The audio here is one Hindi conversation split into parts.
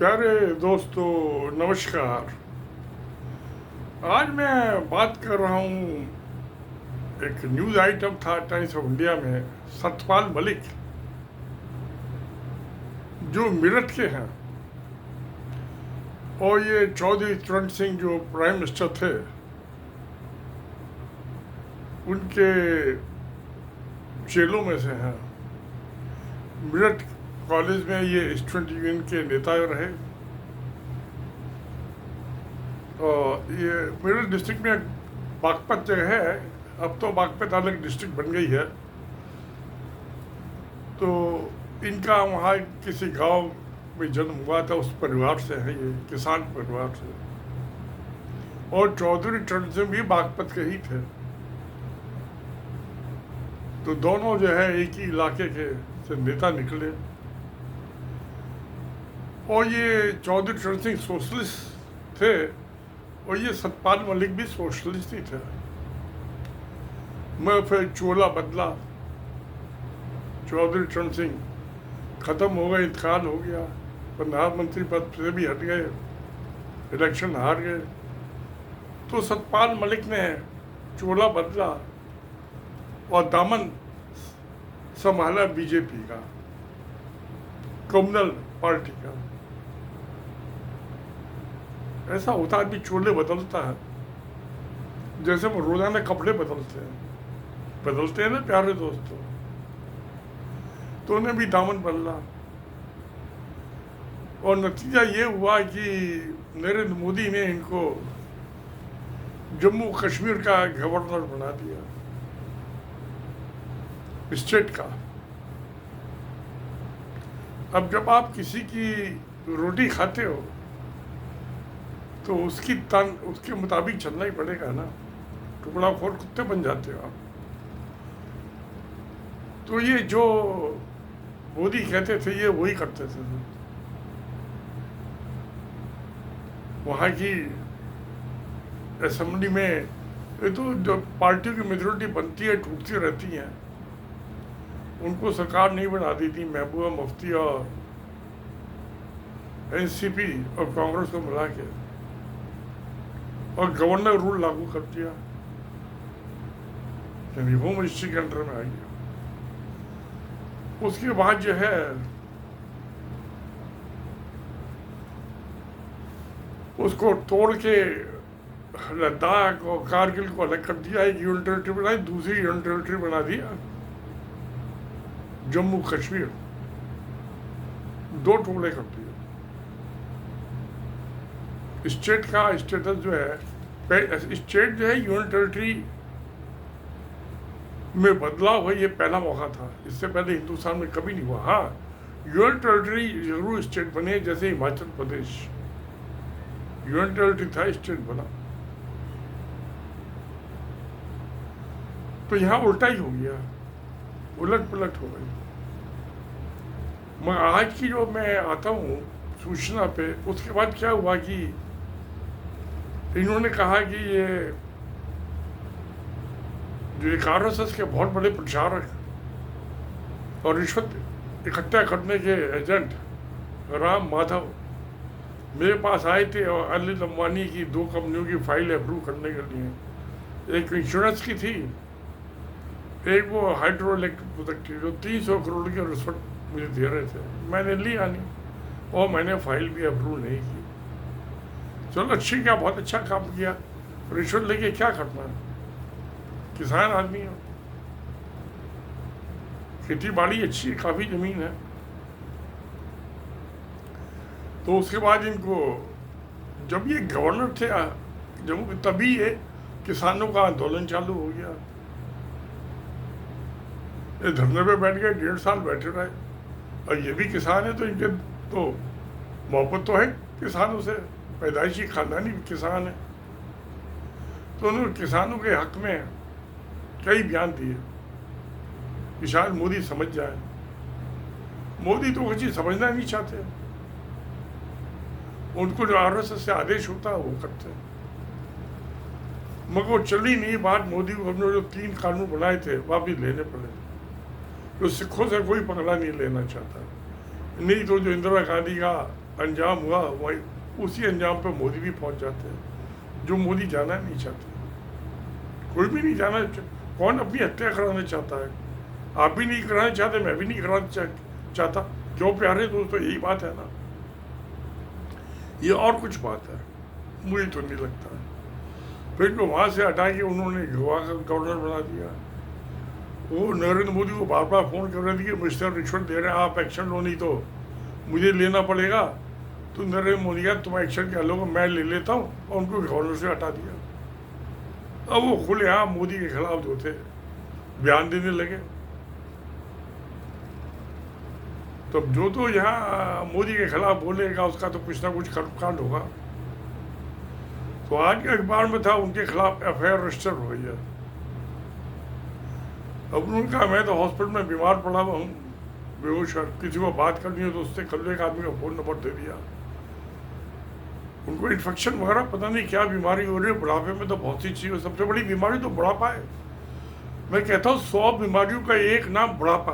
प्यारे दोस्तों, नमस्कार। आज मैं बात कर रहा हूँ, एक न्यूज़ आइटम था टाइम्स ऑफ इंडिया में। सतपाल मलिक जो मेरठ के हैं और ये चौधरी चरण सिंह जो प्राइम मिनिस्टर थे, उनके चेलों में से हैं। मेरठ कॉलेज में ये स्टूडेंट यूनियन के नेता रहे और ये मेरठ डिस्ट्रिक्ट में बागपत जगह है। अब तो बागपत अलग डिस्ट्रिक्ट बन गई है। तो इनका वहाँ किसी गांव में जन्म हुआ था, उस परिवार से है, ये किसान परिवार से। और चौधरी चरण सिंह भी बागपत के ही थे। तो दोनों जो है एक ही इलाके के से नेता निकले। और ये चौधरी चरण सिंह सोशलिस्ट थे और ये सतपाल मलिक भी सोशलिस्ट ही थे। मैं फिर चोला बदला, चौधरी चरण सिंह खत्म हो गए, इंतकाल हो गया, प्रधानमंत्री पद से भी हट गए, इलेक्शन हार गए। तो सतपाल मलिक ने चोला बदला और दामन संभाला बीजेपी का, कम्युनल पार्टी का। ऐसा होता है, आदमी चोले बदलता है जैसे वो रोजाना कपड़े बदलते हैं ना प्यारे दोस्तों। तो उन्हें भी दामन बदला और नतीजा ये हुआ कि नरेंद्र मोदी ने इनको जम्मू कश्मीर का गवर्नर बना दिया, स्टेट का। अब जब आप किसी की रोटी खाते हो तो उसके मुताबिक चलना ही पड़ेगा ना। टुकड़ा खोर कुत्ते बन जाते हो आप। तो ये जो मोदी कहते थे ये वही करते थे। वहाँ की असेंबली में ये तो जो पार्टियों की मेजोरिटी बनती है टूटती रहती हैं, उनको सरकार नहीं बना दी थी। महबूबा मुफ्ती और एनसीपी और कांग्रेस को मिला के और गवर्नर रूल लागू कर दिया, यानी होम मिनिस्ट्री के अंडर में आ गया। उसके बाद जो है उसको तोड़ के लद्दाख और कारगिल को अलग कर दिया, एक यूनियन टेरिटरी बनाई, दूसरी यूनियन टेरिटरी बना दिया जम्मू कश्मीर, दो टुकड़े कर दिए। स्टेट का स्टेटस जो है, स्टेट जो है यूनियन टेरिटरी में बदलाव हुआ, ये पहला मौका था। इससे पहले हिंदुस्तान में कभी नहीं हुआ। हाँ, यूनियन टेरिटरी जरूर स्टेट बने, जैसे हिमाचल प्रदेश यूनियन टेरिटरी था, स्टेट बना। तो यहाँ उल्टा ही हो गया, उलट पुलट हो गई। मगर आज की जो मैं आता हूँ सूचना पे, उसके बाद क्या हुआ कि इन्होंने कहा कि ये जो एक RSS के बहुत बड़े प्रचारक और रिश्वत इकट्ठा करने के एजेंट राम माधव मेरे पास आए थे और अनिल अंबानी की 2 कंपनियों की फाइल अप्रूव करने के लिए। एक इंश्योरेंस की थी, एक वो हाइड्रो इलेक्ट्रिक प्रोजेक्ट थी, जो 300 करोड़ की रिश्वत मुझे दे रहे थे। मैंने लिया नहीं और मैंने फाइल भी अप्रूव नहीं की। चलो अच्छी क्या, बहुत अच्छा काम किया। रिश्वत लेके क्या करना है, किसान आदमी है, खेती बाड़ी अच्छी है, काफ़ी ज़मीन है। तो उसके बाद इनको, जब ये गवर्नर थे जम्मू, तभी ये किसानों का आंदोलन चालू हो गया। ये धरने पे बैठ गए, 1.5 साल बैठे रहे। और ये भी किसान है तो इनके तो मोहब्बत तो है किसानों से, पैदाइशी खानदानी किसान है। तो उन्होंने किसानों के हक में कई बयान दिए कि शायद मोदी समझ जाए। मोदी तो कुछ समझना नहीं चाहते, उनको जो RSS से आदेश होता है वो करते हैं। मगर वो चली नहीं बात। मोदी को हमने जो 3 कानून बनाए थे वापिस लेने पड़े। जो सिखों से कोई पगला नहीं लेना चाहता, नहीं तो जो इंदिरा गांधी का अंजाम हुआ वही उसी अंजाम पे मोदी भी पहुंच जाते हैं, जो मोदी जाना नहीं चाहते। कोई भी नहीं जाना, कौन अपनी हत्या कराना चाहता है? आप भी नहीं कराना चाहते, मैं भी नहीं कराना चाहता। क्यों प्यारे दोस्तों, यही बात है ना, ये और कुछ बात है? मुझे तो नहीं लगता। फिर इनको वहाँ से हटा के उन्होंने गोवा का गवर्नर बना दिया। वो नरेंद्र मोदी को बार बार फ़ोन कर रहे थे कि मिस्टर रिश्वत दे रहे हैं, आप एक्शन लो नहीं तो मुझे लेना पड़ेगा। तो नरेंद्र मोदी का तुम एक्शन क्या लोगे, मैं ले लेता हूँ, और उनको गवर्नर से हटा दिया। अब वो खुलेआम मोदी के खिलाफ जो थे बयान देने लगे। तब जो तो यहाँ मोदी के खिलाफ बोलेगा उसका तो कुछ ना कुछ कर्मकांड होगा। तो आज के अखबार में था उनके खिलाफ FIR रजिस्टर हो गई है। अब उन्होंने कहा मैं तो हॉस्पिटल में बीमार पड़ा हुआ हूँ, बेहोश है, किसी को बात करनी हो तो उससे कल एक आदमी का फ़ोन नंबर दे दिया। उनको इन्फेक्शन वगैरह पता नहीं क्या बीमारी हो रही है। बुढ़ापे में तो बहुत सी चीज़, सबसे बड़ी बीमारी तो बुढ़ापा है। मैं कहता हूँ 100 बीमारियों का एक नाम बुढ़ापा,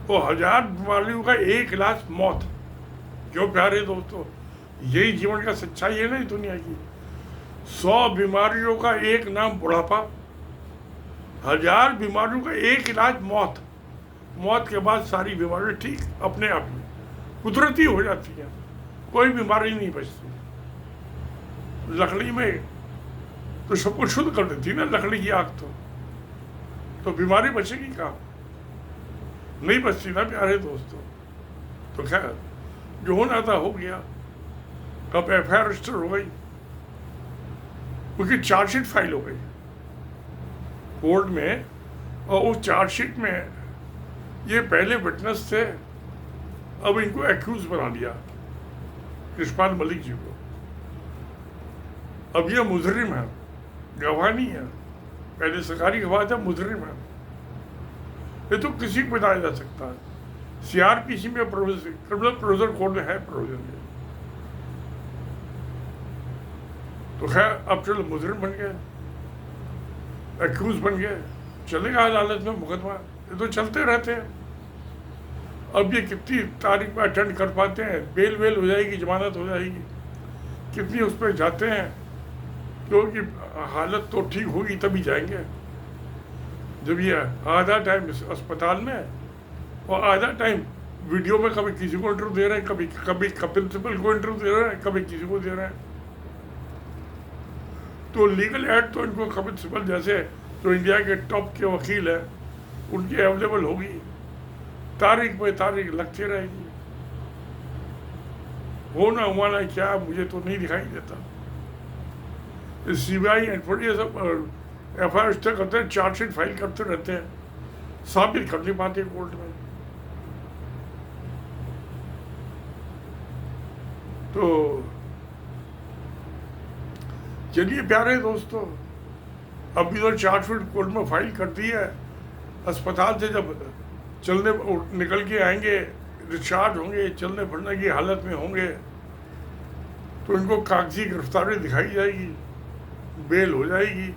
तो 1000 बीमारियों का एक इलाज मौत। क्यों प्यारे दोस्तों, यही जीवन का सच्चाई है ना इस दुनिया की। 100 बीमारियों का एक नाम बुढ़ापा, 1000 बीमारियों का एक इलाज मौत। मौत के बाद सारी बीमारियाँ ठीक अपने आप में कुदरती हो जाती हैं, कोई बीमारी नहीं बचती। लकड़ी में तो सब कुछ शुद्ध कर देती ना लकड़ी की आग, तो बीमारी बचेगी कहाँ? नहीं बचती ना प्यारे दोस्तों। तो खैर जो होना था हो गया। कब FIR रजिस्टर हो गई, क्योंकि चार्जशीट फाइल हो गई कोर्ट में, और उस चार्जशीट में ये पहले विटनेस थे, अब इनको एक्यूज बना दिया, कृष्णपाल मलिक जी को। अब ये मुजरिम है, गवाह नहीं है। पहले सरकारी गवाह था, मुजरिम है। ये तो किसी को बताया जा सकता है। CRPC में क्रिमिनल प्रोविजन कोड में है प्रोविजन। तो खैर अब चलो मुजरिम बन गए, एक्यूज बन गए, चलेगा अदालत में मुकदमा, ये तो चलते रहते हैं। अब ये कितनी तारीख में अटेंड कर पाते हैं, बेल वेल हो जाएगी, जमानत हो जाएगी, कितनी उस पर जाते हैं, क्योंकि हालत तो ठीक होगी तभी जाएंगे। जब ये आधा टाइम अस्पताल में और आधा टाइम वीडियो में कभी किसी को इंटरव्यू दे रहे हैं, कभी प्रिंसिपल को इंटरव्यू दे रहे हैं, कभी किसी को दे रहे हैं। तो लीगल एड तो इनको कपिल सिब्बल जैसे जो इंडिया के टॉप के वकील हैं उनकी अवेलेबल होगी, तारीख पे तारीख लगती रहेगी। होना हुआ ना क्या मुझे तो नहीं दिखाई देता। CBI ये सब FIR रजिस्टर करते हैं, चार्जशीट फाइल करते रहते हैं, साबित कर नहीं पाते कोर्ट में। तो चलिए प्यारे दोस्तों, अब इधर चार्जशीट कोर्ट में फाइल कर दी है। अस्पताल से जब चलने निकल के आएंगे, डिस्चार्ज होंगे, चलने फिरने की हालत में होंगे, तो इनको कागजी गिरफ्तारी दिखाई जाएगी, बेल हो जाएगी।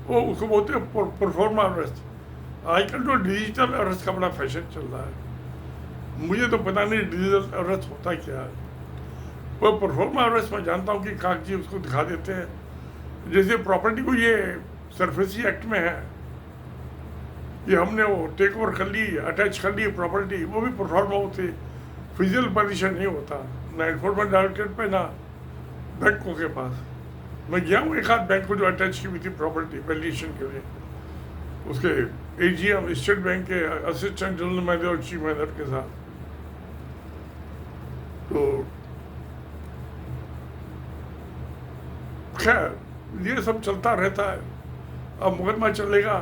वो उसको बोलते हैं परफॉर्मा अरेस्ट। आजकल तो डिजिटल अरेस्ट का बड़ा फैशन चल रहा है। मुझे तो पता नहीं डिजिटल अरेस्ट होता क्या है। वो परफॉर्मा अरेस्ट मैं जानता हूँ कि कागजी उसको दिखा देते हैं, जैसे प्रॉपर्टी को ये सरफेसी एक्ट में है, ये हमने वो टेक ओवर कर ली, अटैच कर ली प्रॉपर्टी, वो भी परफॉर्मा होती, फिजिकल पोजीशन नहीं होता, ना एनफोर्समेंट डायरेक्टरेट पे ना बैंकों के पास। मैं गया हूँ एक आध बैंक को जो अटैच की हुई थी प्रॉपर्टी वैल्यूएशन के लिए, उसके AGM स्टेट बैंक के असिस्टेंट जनरल मैनेजर और चीफ मैनेजर के साथ। तो खैर ये सब चलता रहता है। अब मुकदमा चलेगा,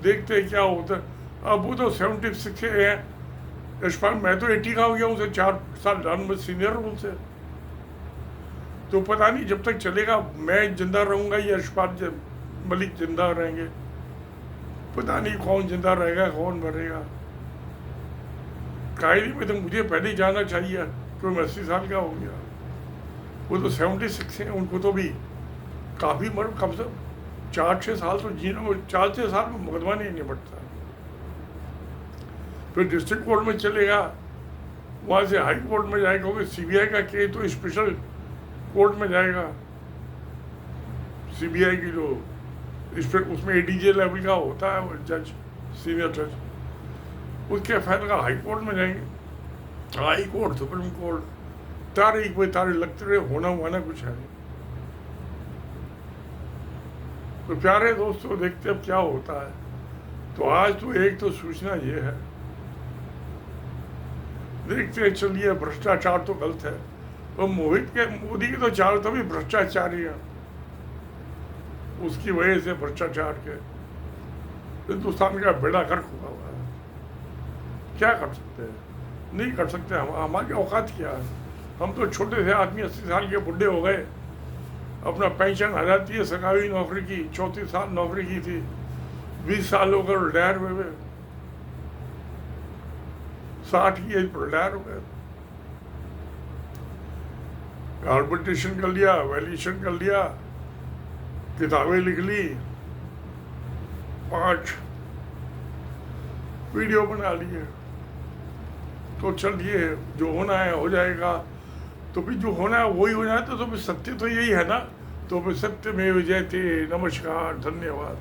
देखते हैं क्या होता है। अब वो तो 76 हैं, यशपाल मैं तो 80 का हो गया, उनसे 4 साल जान में सीनियर हूँ उनसे। तो पता नहीं जब तक चलेगा मैं जिंदा रहूँगा या यशपाल मलिक जिंदा रहेंगे, पता नहीं कौन जिंदा रहेगा कौन मरेगा। कायदे में तो मुझे पहले ही जाना चाहिए क्योंकि मैं 80 साल का हो गया। वो तो 76 हैं, उनको तो भी काफ़ी कम से 4-6 साल तो जीना, 4-6 साल में मुकदमा नहीं निपटता। फिर डिस्ट्रिक्ट कोर्ट में चलेगा, वहाँ से हाई कोर्ट में जाएगा, क्योंकि सीबीआई का केस तो स्पेशल कोर्ट में जाएगा। सीबीआई की जो उसमें एडीजे लेवल का होता है वो जज, सीनियर जज, उसके फैसला हाई कोर्ट में जाएंगे। हाई कोर्ट, सुप्रीम कोर्ट, तारीख पे तारीख लगते रहे, होना हुआ कुछ है नहीं। तो प्यारे दोस्तों, देखते अब क्या होता है। तो आज तो एक तो सूचना ये है, देखते हैं चलिए। भ्रष्टाचार तो गलत है, और मोदी के तो चारों तभी भ्रष्टाचारी है, उसकी वजह से भ्रष्टाचार के हिंदुस्तान का बेड़ा गर्क हुआ हुआ है। क्या कर सकते हैं? नहीं कर सकते। हमारी औकात क्या है? हम तो छोटे से आदमी 80 साल के बुढ़े हो गए, अपना पेंशन आ जाती है, सरकारी नौकरी की 34 साल नौकरी की थी, 20 साल होकर रिटायर हुए, 60 की एज पर रिटायर हो गए। कॉम्पिटिशन कर लिया, वैल्यूएशन कर लिया, किताबें लिख ली, 5 वीडियो बना लिए। तो चलिए, जो होना है हो जाएगा। तो फिर जो होना है वही हो जाए, तो फिर सत्य तो यही है ना। तो फिर सत्य में जयते। नमस्कार, धन्यवाद।